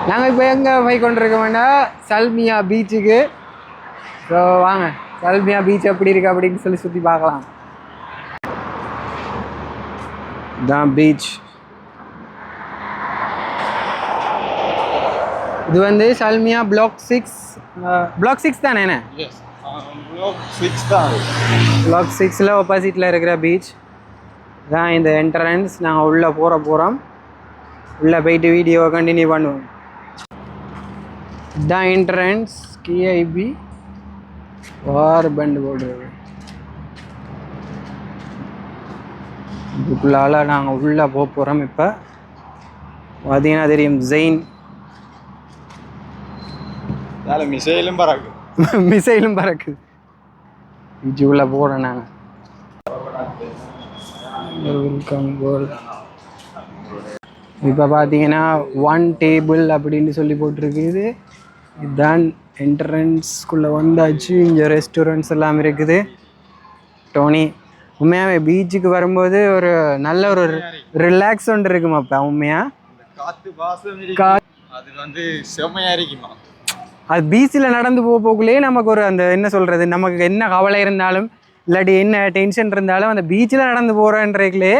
நாங்கள் இப்போ எங்கே போய் கொண்டிருக்கோம்னா சல்மியா பீச்சுக்கு. ஸோ வாங்க சல்மியா பீச் எப்படி இருக்கு அப்படின்னு சொல்லி சுற்றி பார்க்கலாம். தான் பீச். இது வந்து சல்மியா பிளாக் 6 தானே என்ன? பிளாக் 6ல் ஆப்போசிட்டில் இருக்கிற பீச் தான் இந்த என்ட்ரன்ஸ். நாங்கள் உள்ளே போகிறோம். உள்ளே போயிட்டு வீடியோவை கண்டினியூ பண்ணுவோம். இதுதான் என்ட்ரன்ஸ். கேஐபி வார் பண்டு போடுறது. இதுக்குள்ளால நாங்கள் உள்ளே போகிறோம். இப்போ பார்த்தீங்கன்னா தெரியும் ஜெயின் மிசைலும் பறக்குது. பீச்சு உள்ளே போகிறோம் நாங்கள். இப்போ பார்த்தீங்கன்னா 1 டேபிள் அப்படின்னு சொல்லி போட்டிருக்குது. இதுதான் என்ட்ரன்ஸ்குள்ளே வந்தாச்சு. இங்கே ரெஸ்டாரண்ட்ஸ் எல்லாம் இருக்குது. டோனி உண்மையாகவே பீச்சுக்கு வரும்போது ஒரு நல்ல ஒரு ரிலாக்ஸ் ஒன்று இருக்குமாப்பா. உண்மையாக அது வந்து செம்மையாக இருக்குமா. அது பீச்சில் நடந்து போகக்குள்ளேயே நமக்கு ஒரு அந்த என்ன சொல்கிறது, நமக்கு என்ன கவலை இருந்தாலும் இல்லாட்டி என்ன டென்ஷன் இருந்தாலும் அந்த பீச்சில் நடந்து போகிறேன்றதுலே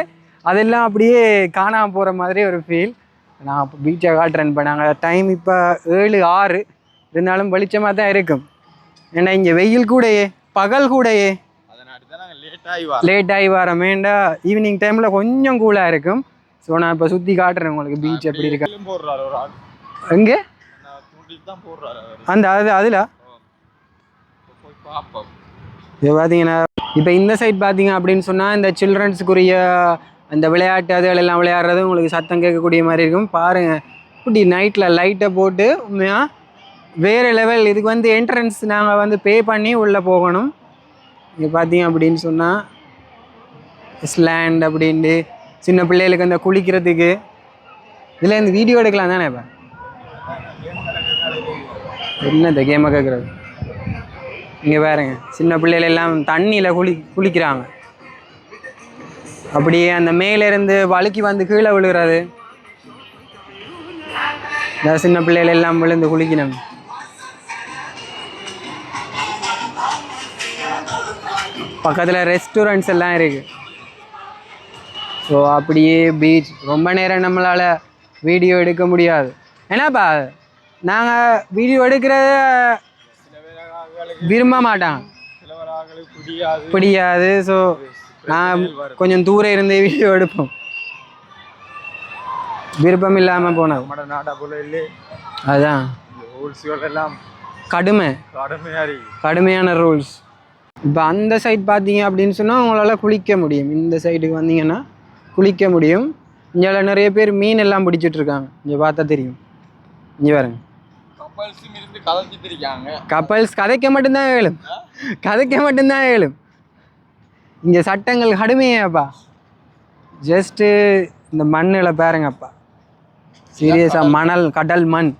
அதெல்லாம் அப்படியே காணாமல் போகிற மாதிரி ஒரு ஃபீல். நான் இப்போ பீச்சை காட்டுறேன். இப்போ நாங்கள் டைம் இப்போ 7:06 இருந்தாலும் வெளிச்சமாக தான் இருக்கும். ஏன்னா இங்கே வெயில் கூடயே பகல் கூடயே லேட் ஆகி வரமேண்டா ஈவினிங் டைமில் கொஞ்சம் கூலாக இருக்கும். ஸோ நான் இப்போ சுற்றி காட்டுறேன் உங்களுக்கு பீச் எப்படி இருக்கு. எங்கே அந்த அதில் இது பார்த்தீங்கன்னா இப்போ இந்த சைட் பார்த்தீங்க அப்படின்னு சொன்னால் இந்த சில்ட்ரன்ஸுக்குரிய அந்த விளையாட்டு அதுகள் எல்லாம் விளையாடுறது உங்களுக்கு சத்தம் கேட்கக்கூடிய மாதிரி இருக்கும். பாருங்கள் இப்படி நைட்டில் லைட்டை போட்டு உண்மையாக வேறு லெவல். இதுக்கு வந்து என்ட்ரன்ஸ் நாங்கள் வந்து பே பண்ணி உள்ளே போகணும். இங்கே பார்த்தீங்க அப்படின்னு சொன்னால் ஸ்லாண்ட் அப்படின்ட்டு சின்ன பிள்ளைகளுக்கு அந்த குளிக்கிறதுக்கு இதில் இந்த வீடியோ எடுக்கலாம் தானே. இப்போ என்ன இந்த கேமை கேட்குறது. இங்கே பாருங்க சின்ன பிள்ளைகள் எல்லாம் தண்ணியில் குளிக்கிறாங்க. அப்படியே அந்த மேலேருந்து வழுக்கி வந்து கீழே விழுகிறது. இந்த சின்ன பிள்ளைகள் எல்லாம் விழுந்து குளிக்கணும். பக்கத்தில் ரெஸ்டாரண்ட்ஸ் எல்லாம் இருக்குது. ஸோ அப்படியே பீச் ரொம்ப நேரம் நம்மளால் வீடியோ எடுக்க முடியாது. ஏன்னாப்பா நாங்கள் வீடியோ எடுக்கிறத விரும்ப மாட்டாங்க, பிடிக்காது. ஸோ நான் கொஞ்சம் தூரம் இருந்து வீடியோ எடுப்போம். விருப்பம் இல்லாமல் போனது அதுதான் கடுமையான ரூல்ஸ். இப்போ அந்த சைட் பார்த்தீங்க அப்படின்னு சொன்னால் உங்களால் குளிக்க முடியும். இந்த சைடுக்கு வந்தீங்கன்னா குளிக்க முடியும். இங்கே நிறைய பேர் மீன் எல்லாம் பிடிச்சிட்ருக்காங்க. இங்கே பார்த்தா தெரியும். இங்கே பாருங்க கப்பல்ஸ் கதைக்க மட்டும்தான் ஏழும். இங்கே சட்டங்கள் கடுமையாப்பா. ஜஸ்ட்டு இந்த மண்ணில் பாருங்கப்பா சீரியஸாக மணல் கடல் மண்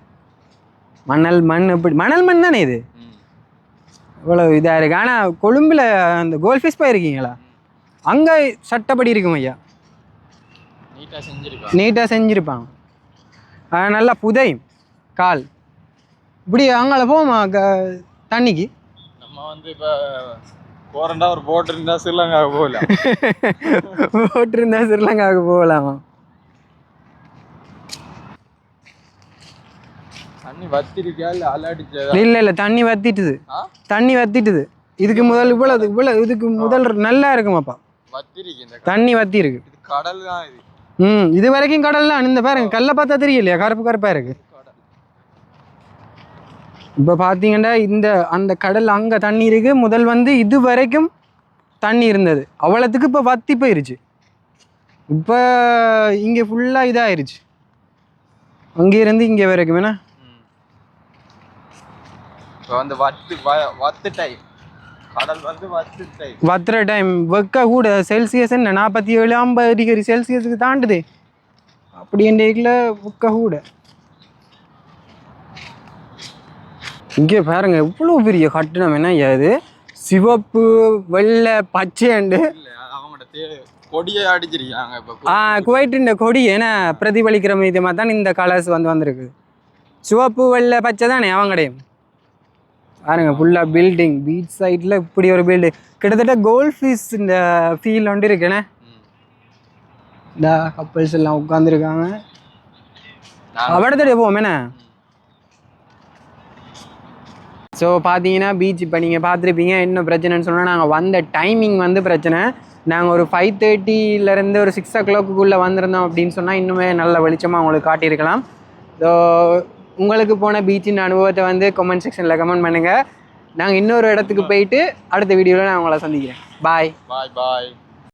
எப்படி மணல் மண் தானே இது. இவ்வளோ இதாக இருக்குது. ஆனால் கொழும்பில் அந்த கோல்ஃபிஷ் போயிருக்கீங்களா? அங்கே சட்டப்படி இருக்கும் ஐயா. நீட்டாக செஞ்சுருப்பாங்க. நல்லா புதையும் கால். இப்படி அங்கே போமா தண்ணிக்கு. நம்ம வந்து இப்போ போறண்டா ஒரு போட் இருந்தால் ஸ்ரீலங்காவுக்கு போகலாம். போட் இருந்தால் ஸ்ரீலங்காவுக்கு போகலாமா? தண்ணி வத்திருக்கா இல்லை அலாடிச்சா? இல்லை தண்ணி வத்திட்டுது. இதுக்கு முதல் இவ்வளோ இதுக்கு முதல் நல்லா இருக்குமாப்பா. தண்ணி வத்தி இருக்கு. கடல் தான் இது. இது வரைக்கும் கடல் தான். இந்த பாருங்க கல்லை பார்த்தா தெரியலையா, கருப்பாக இருக்கு. இப்போ பார்த்தீங்கன்னா அந்த கடல் அங்கே தண்ணி இருக்கு. முதல் வந்து இது வரைக்கும் தண்ணி இருந்தது. அவ்வளோத்துக்கு இப்போ வத்தி போயிருச்சு. இப்போ இங்கே ஃபுல்லாக இதாகிருச்சு. அங்கே இருந்து இங்கே வரைக்கும் வேணா வந்து கடல் வந்து வத்துற டைம் வெக்க கூட செல்சியஸ் என்ன 47-50 டிகிரி செல்சியஸுக்கு தாண்டுது. அப்படின்றதுல வெக்க கூட. இங்கே பாருங்க இவ்வளோ பெரிய கட்டணம். என்ன அது சிவப்பு வெள்ளை பச்சைண்டு கொடியை அடிச்சிருக்காங்க. குவைட்டின் கொடி ஏன்னா பிரதிபலிக்கிற விதமாக தான் இந்த கலர்ஸ் வந்திருக்கு. சிவப்பு வெள்ளை பச்சை தானே அவங்கடையும் பாருங்க ஃபுல்லாக பில்டிங் பீச் சைடில் இப்படி ஒரு பில்டிங் கிட்டத்தட்ட கோல்ட் ஃபீஸ் இந்த ஃபீல் ஒன்று இருக்குண்ணே இந்த கப்பல்ஸ் எல்லாம் உட்காந்துருக்காங்க அவடத்தோடைய போவோமேண்ணே ஸோ பார்த்தீங்கன்னா பீச் இப்போ நீங்கள் பார்த்துருப்பீங்க என்ன பிரச்சனைன்னு சொன்னால் நாங்கள் வந்த டைமிங் வந்து பிரச்சனை நாங்கள் ஒரு 5:30 ஒரு 6 o'clock வந்திருந்தோம் அப்படின்னு சொன்னால் இன்னுமே நல்ல வெளிச்சமாக உங்களுக்கு காட்டியிருக்கலாம் ஸோ உங்களுக்கு போன பீச்சின் அனுபவத்தை வந்து கமெண்ட் செக்ஷனில் கமெண்ட் பண்ணுங்கள் நாங்கள் இன்னொரு இடத்துக்கு போயிட்டு அடுத்த வீடியோவில் நான் உங்களை சந்திக்கிறேன் பாய் பாய்